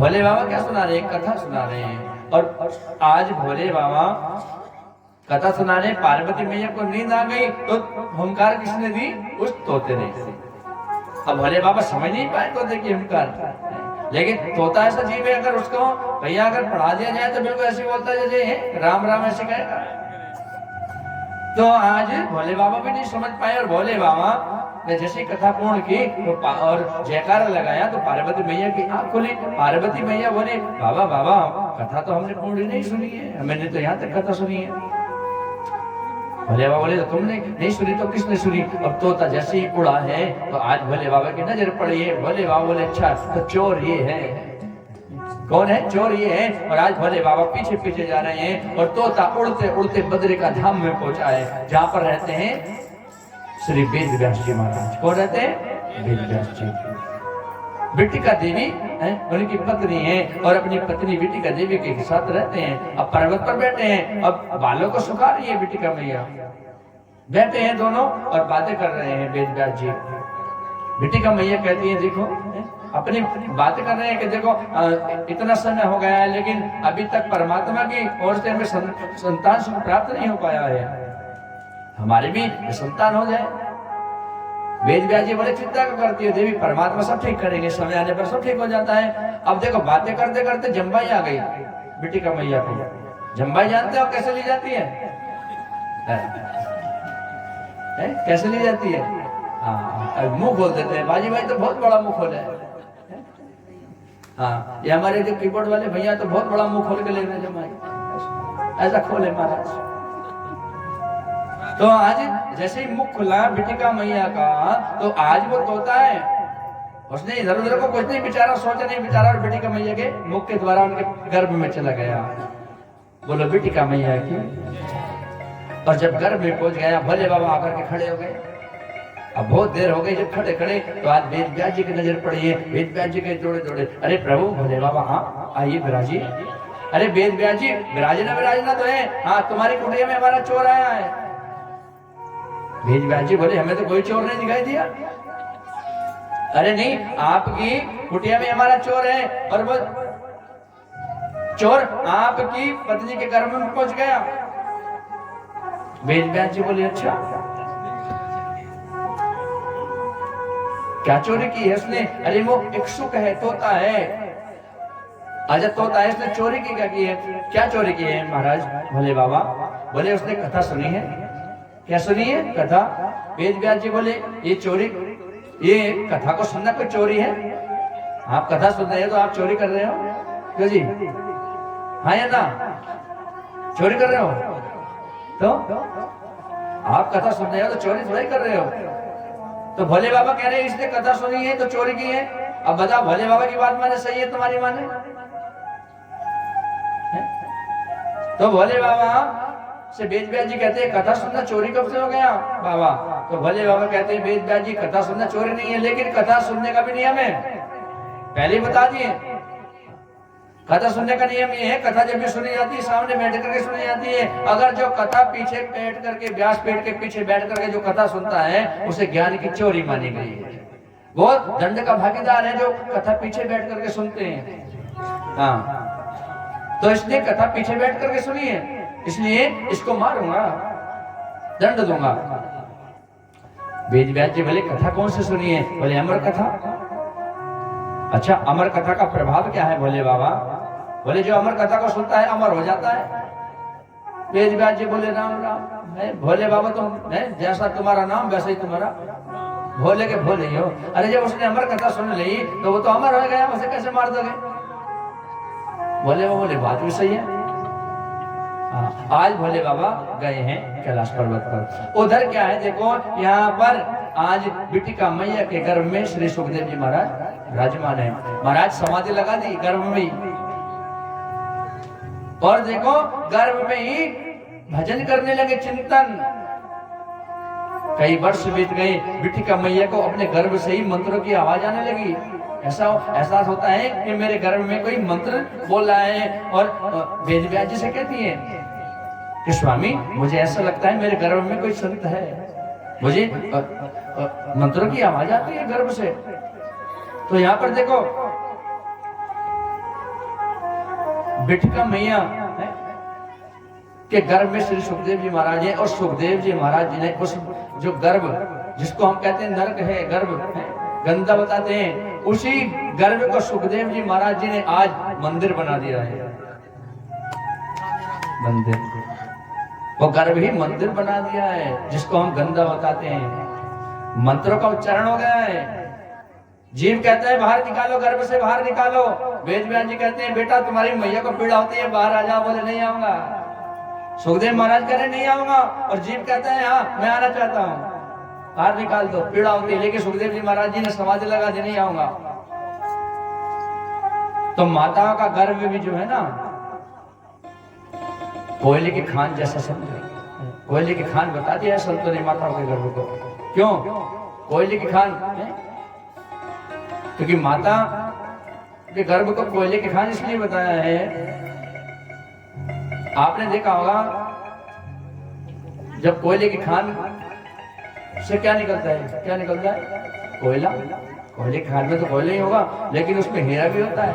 भोले बाबा क्या सुना रहे, कथा सुना रहे हैं। और आज भोले बाबा कथा सुना रहे, पार्वती मैया को नींद आ गई तो हुंकार किसने दी, उस तोते ने। अब भोले बाबा समझ नहीं पाए तोते की हुंकार, लेकिन तोता ऐसा जीव है, अगर उसको भैया अगर पढ़ा दिया जाए तो बिल्कुल ऐसे बोलता है जैसे राम राम ऐसे कहेगा। तो आज भोले बाबा भी नहीं समझ पाए, और भोले बाबा ने जैसे कथा पूर्ण की तो और जयकारा लगाया तो पार्वती मैया की आंख खुली। पार्वती मैया बोले, बाबा बाबा कथा तो हमने पूर्ण नहीं सुनी है, मैंने तो यहाँ तक कथा सुनी है। भोले बाबा बोले, तो तुमने नहीं सुनी तो किसने सुनी। अब तोता जैसे ही उड़ा है तो आज भोले बाबा की नजर पड़ी है। भोले बाबा बोले, अच्छा तो चोर ये है। कौन है, चोर ये है। और आज भोले बाबा पीछे पीछे जा रहे हैं और तोता उड़ते उड़ते बद्रिका धाम में पहुंचा है, जहां पर रहते हैं श्री वेद व्यास जी महाराज। कौन रहते हैं, वेद व्यास जी। बिटिका देवी है, उनकी पत्नी है, और अपनी पत्नी बिटिका देवी के साथ रहते हैं। अब पर्वत पर बैठे हैं, अब बालों को सुखा रही है बिटिका मैया, बैठे हैं दोनों और बातें कर रहे हैं वेद व्यास जी। बिटिका मैया कहती है, देखो अपनी बातें कर रहे हैं कि देखो इतना समय हो गया है लेकिन अभी तक परमात्मा की ओर से हमें संतान सुख प्राप्त नहीं हो पाया है, हमारे भी संतान हो जाए। वेद व्यास जी बड़े चिंता को करती है, देवी परमात्मा सब ठीक करेंगे, समय आने पर सब ठीक हो जाता है। अब देखो बातें करते करते जम्बाई आ गई बिटिका मैया को। जम्बाई जानते हो कैसे ली जाती है? कैसे ली जाती है? हाँ, मुंह खोल देते हैं। बाजी भाई तो बहुत बड़ा मुंह खोले है। हाँ, ये हमारे जो कीबोर्ड वाले भैया तो बहुत बड़ा मुंह खोल के ले रहे हैं जम्बाई, ऐसा खोले महाराज। तो आज जैसे ही मुख खुला बिटिका मैया का, तो आज वो तोता है, उसने इधर उधर को कुछ नहीं बेचारा सोचा नहीं बेचारा, और बिटिका मैया के मुख के द्वारा उनके गर्भ में चला गया। बोलो बिटिका मैया की। और जब गर्भ में पहुंच गया, भोले बाबा आकर के खड़े हो गए। अब बहुत देर हो गई जब खड़े खड़े, तो आज वेद व्यास जी की नजर पड़ी है। वेद व्यास जी के जोड़े जोड़े, अरे प्रभु भोले बाबा, हाँ आइए विराजिए। अरे वेद व्यास जी विराजना तो है, हाँ तुम्हारी कुटिया में हमारा चोर आया है। वेद व्यास जी बोले, हमें तो कोई चोर नहीं दिखाई दिया। अरे नहीं, आपकी कुटिया में हमारा चोर है, और वो चोर आपकी पत्नी के गर्भ में पहुंच गया। वेद व्यास जी बोले, अच्छा क्या चोरी की है उसने? अरे वो इक्ष्वाकु है, तोता है। अच्छा तोता है, इसने चोरी की क्या की है? क्या चोरी की है महाराज? भोले बाबा बोले, उसने कथा सुनी है। क्या सुनी है? कथा। वेद व्यास जी बोले, ये चोरी, ये कथा को सुनना कोई चोरी है? आप कथा सुन रहे हो तो आप चोरी कर रहे हो क्यों जी? हाँ या ना? चोरी कर रहे हो? तो आप कथा सुन रहे हो तो चोरी थोड़ी कर रहे हो। तो भोले बाबा कह रहे हैं इसने कथा सुनी है तो चोरी की है। अब बताओ भोले बाबा की बात माने सही है तुम्हारी माने? तो भोले बाबा से वेद व्यास जी कहते हैं, कथा सुनना चोरी कब से हो गया बाबा? तो भोले बाबा कहते हैं, वेद व्यास जी कथा सुनना चोरी नहीं है, लेकिन कथा सुनने का भी नियम है, पहले ही बता दिए। कथा सुनने का नियम ये है, कथा जब भी सुनी जाती है सामने बैठ करके सुनी जाती है। अगर जो कथा पीछे बैठ करके, व्यास पेड़ के पीछे बैठ करके जो कथा सुनता है, उसे ज्ञान की चोरी मानी गई है। वो दंड का भागीदार है जो कथा पीछे बैठ करके सुनते हैं। हाँ, तो इसने कथा पीछे बैठ करके सुनी है, इसलिए इसको मारूंगा, दंड दूंगा। वेद व्यास जी बोले, कथा कौन सी सुनी है? बोले अमर कथा। अच्छा अमर कथा का प्रभाव क्या है भोले बाबा? बोले जो अमर कथा को सुनता है अमर हो जाता है। वेद व्यास जी बोले, राम राम। भोले बाबा तुम जैसा तुम्हारा नाम वैसा ही तुम्हारा, भोले के भोले ही हो। अरे जब उसने अमर कथा सुन ली तो वो तो अमर हो गया, उसे कैसे मार दोगे? भोले बाबा बोले, बात भी सही है। आज भोले बाबा गए हैं कैलाश पर्वत पर। उधर क्या है देखो, यहाँ पर आज बिटिका मैया के गर्भ में श्री सुखदेव जी महाराज विराजमान है। महाराज समाधि लगा दी गर्भ में ही, और देखो गर्भ में ही भजन करने लगे, चिंतन। कई वर्ष बीत गए, बिटिका मैया को अपने गर्भ से ही मंत्रों की आवाज आने लगी। ऐसा एहसास होता है कि मेरे गर्भ में कोई मंत्र बोल रहा है। और वेद व्यास जी से कहती है कि स्वामी मुझे ऐसा लगता है मेरे गर्भ में कोई संत है, मुझे मंत्रों की आवाज आती है गर्भ से। तो यहाँ पर देखो बिठका मैया के गर्भ में श्री सुखदेव जी महाराज हैं और सुखदेव जी महाराज जी ने उस जो गर्भ जिसको हम कहते हैं नरक है, गर्भ है, गंदा बताते हैं, उसी गर्भ को सुखदेव जी महाराज जी ने आज मंदिर बना दिया है। मंदिर, वो गर्भ ही मंदिर बना दिया है जिसको हम गंदा बताते हैं। मंत्रों का उच्चारण हो गया है। जीव कहता है बाहर निकालो, गर्भ से बाहर निकालो। वेद व्यास जी कहते हैं बेटा तुम्हारी मैया को पीड़ा होती है, बाहर आ जाओ। बोले नहीं आऊंगा। सुखदेव महाराज कह रहे नहीं आऊंगा, और जीव कहता है हाँ मैं आना चाहता हूँ, बाहर निकाल दो, पीड़ा होती है। लेकिन सुखदेव जी महाराज जी ने समाधि लगा दी, नहीं आऊंगा। तो माताओं का गर्भ भी जो है ना कोयले की खान जैसा समझो। कोयले की खान बता दिया है संतों ने माताओं के गर्भ को। क्यों कोयले की खान? क्योंकि माता के गर्भ को कोयले की खान इसलिए बताया है, आपने देखा होगा जब कोयले की खान से क्या निकलता है, क्या निकलता है? कोयला। कोयले की खान में तो कोयला ही होगा, लेकिन उसमें हीरा भी होता है?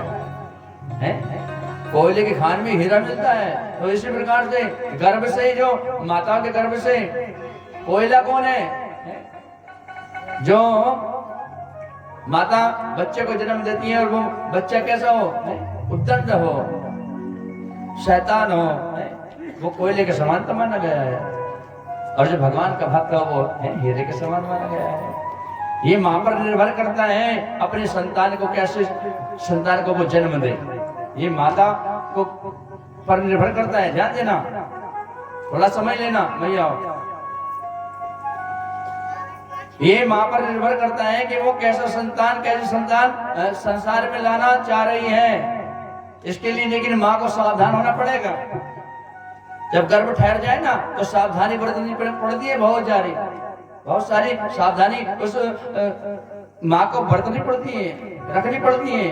कोयले की खान में हीरा मिलता है। तो इसी प्रकार से गर्भ से ही जो माता के गर्भ से कोयला कौन है? जो माता बच्चे को जन्म देती है और वो बच्चा कैसा हो? उद्दंड हो, शैतान हो, वो कोयले के समान तो माना गया है। और जो भगवान का भक्त हो वो हीरे के समान माना गया है। ये मां पर निर्भर करता है अपने संतान को कैसे संतान को वो जन्म दे। ये माता को पर निर्भर करता है। ध्यान देना, थोड़ा समझ लेना भैया। ये मां पर निर्भर करता है कि वो कैसा संतान, कैसे संतान संसार में लाना चाह रही है। इसके लिए लेकिन मां को सावधान होना पड़ेगा। जब गर्भ ठहर जाए ना तो सावधानी बरतनी पड़ती है, बहुत सारी सावधानी उस मां को बरतनी पड़ती है, रखनी पड़ती है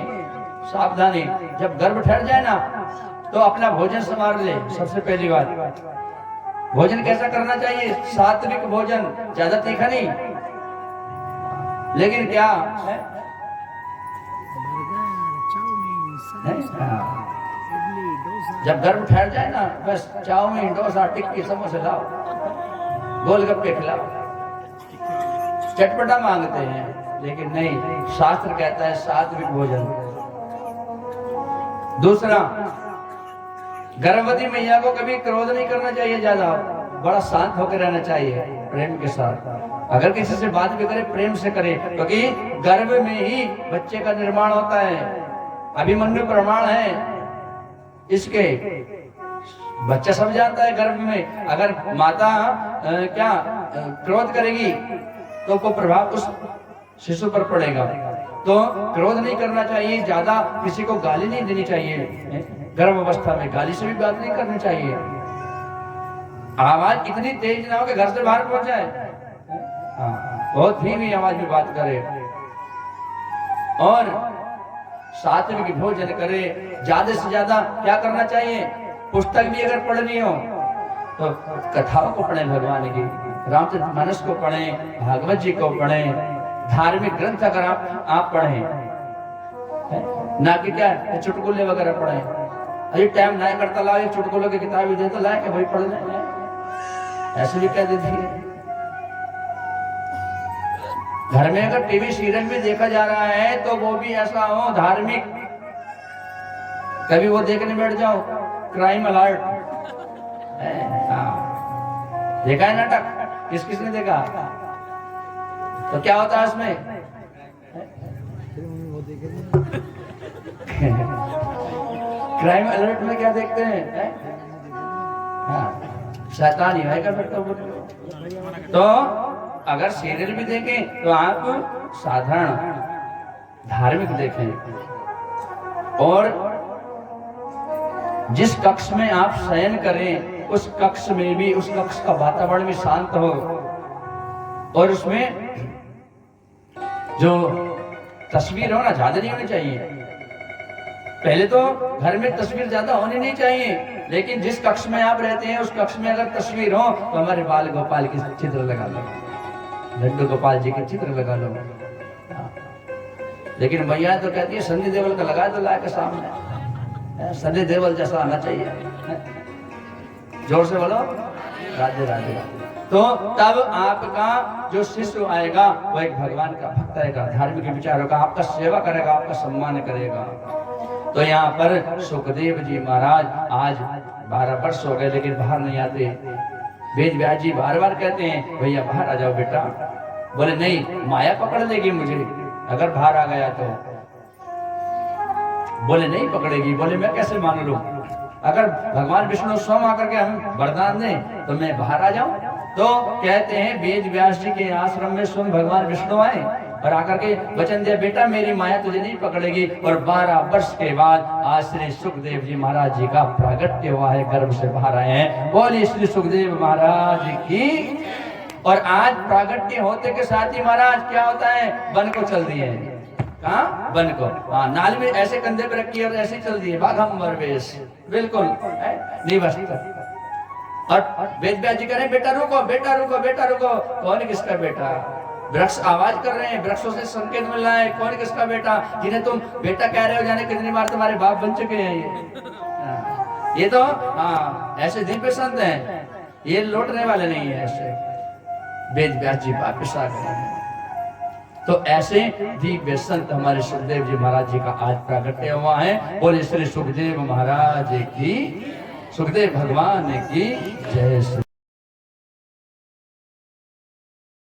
सावधानी। जब गर्भ ठहर जाए ना तो अपना भोजन संभाल ले। सबसे पहली बात, भोजन कैसा करना चाहिए? सात्विक भोजन, ज्यादा तीखा नहीं। लेकिन क्या है? जब गर्भ ठहर जाए ना बस चाउमीन, डोसा, टिक्की, समोसे लाओ, गोलगप्पे खिलाओ, चटपटा मांगते हैं। लेकिन नहीं, शास्त्र कहता है सात्विक भोजन। दूसरा, गर्भवती मैया को कभी क्रोध नहीं करना चाहिए, ज्यादा बड़ा शांत होकर रहना चाहिए, प्रेम के साथ। अगर किसी से बात भी करे प्रेम से करे, क्योंकि गर्भ में ही बच्चे का निर्माण होता है। अभिमन्यु प्रमाण है इसके, बच्चा सब जानता है गर्भ में। अगर माता क्या क्रोध करेगी तो वो प्रभाव उस शिशु पर पड़ेगा। तो क्रोध नहीं करना चाहिए, ज्यादा किसी को गाली नहीं देनी चाहिए। गर्भ अवस्था में गाली से भी बात नहीं करनी चाहिए। आवाज इतनी तेज ना हो कि घर से बाहर पहुंच जाए, बहुत धीमी आवाज में बात करे। और सात्विक भोजन करे। ज्यादा से ज्यादा क्या करना चाहिए? पुस्तक भी अगर पढ़नी हो तो कथाओं को पढ़ें, भगवान की रामचरितमानस को पढ़ें, भागवत जी को पढ़ें, धार्मिक ग्रंथ अगर आप पढ़ें, ना कि क्या चुटकुले वगैरह पढ़ें। अरे टाइम नहीं करता, लाओ एक चुटकुलों की किताब भी दे तो लाए कि भाई पढ़ लें, ऐसे भी कह देती है। घर में अगर टीवी सीरियल भी देखा जा रहा है तो वो भी ऐसा हो धार्मिक। कभी वो देखने बैठ जाओ क्राइम अलर्ट, देखा है नाटक? किसने देखा? तो क्या होता है उसमें? क्राइम अलर्ट में क्या देखते हैं? शैतान ही है फिर तो अगर सीरियल भी देखें तो आप साधारण धार्मिक देखें। और जिस कक्ष में आप शयन करें उस कक्ष में भी, उस कक्ष का वातावरण भी शांत हो। और उसमें जो तस्वीर हो ना ज्यादा नहीं होनी चाहिए। पहले तो घर में तस्वीर ज्यादा होनी नहीं चाहिए, लेकिन जिस कक्ष में आप रहते हैं उस कक्ष में अगर तस्वीर हो तो हमारे बाल गोपाल की चित्र लगा लो, लड्डू गोपाल जी के चित्र लगा लो। लेकिन मैया तो कहती है सन्नी देवल का लगा दो ला के सामने, सनी देओल जैसा आना चाहिए। जोर से बोलो राधे राधे। तो तब आपका जो शिष्य आएगा वो एक भगवान का भक्त रहेगा, धार्मिक विचार होगा, आपका सेवा करेगा, आपका सम्मान करेगा। तो यहाँ पर सुखदेव जी महाराज आज 12 वर्ष हो गए लेकिन बाहर नहीं आते। वेद व्यास जी बार बार कहते हैं भैया बाहर आ जाओ बेटा। बोले नहीं, माया पकड़ लेगी मुझे अगर बाहर आ गया तो। बोले नहीं पकड़ेगी। बोले मैं कैसे मान लूं, अगर भगवान विष्णु स्वयं आकर के हम वरदान दें तो मैं बाहर आ जाऊं। तो कहते हैं वेद व्यास जी के आश्रम में स्वयं भगवान विष्णु आए और आकर के वचन दिया बेटा मेरी माया तुझे नहीं पकड़ेगी। और 12 वर्ष के बाद आज श्री सुखदेव जी महाराज जी का प्रागट्य हुआ है, गर्भ से बाहर आए हैं। बोलिए श्री सुखदेव महाराज की। और आज प्रागट्य होते के साथ ही महाराज क्या होता है, वन को चल दिए। कहाँ? वन को। हाँ, नाल में ऐसे कंधे पे रखी और ऐसे चल दिए बाघंबर वेश, बिल्कुल निवस्त। और वेद व्यास जी कह रहे हैं बेटा रुको बेटा रुको बेटा रुको। कौन किसका बेटा? वृक्ष आवाज कर रहे हैं, वृक्षों से संकेत मिल रहा है कौन किसका बेटा। जिन्हें तुम बेटा कह रहे हो जाने कितनी बार तुम्हारे बाप बन चुके हैं। ये तो हाँ ऐसे दिव्य संत हैं, ये लौटने वाले नहीं है। ऐसे वेद व्यास जी वापिस आ गए हैं। तो ऐसे दिव्य संत हमारे सुखदेव जी महाराज जी का आज प्रागट्य हुआ है। बोले श्री सुखदेव महाराज की, सुखदेव भगवान की जय।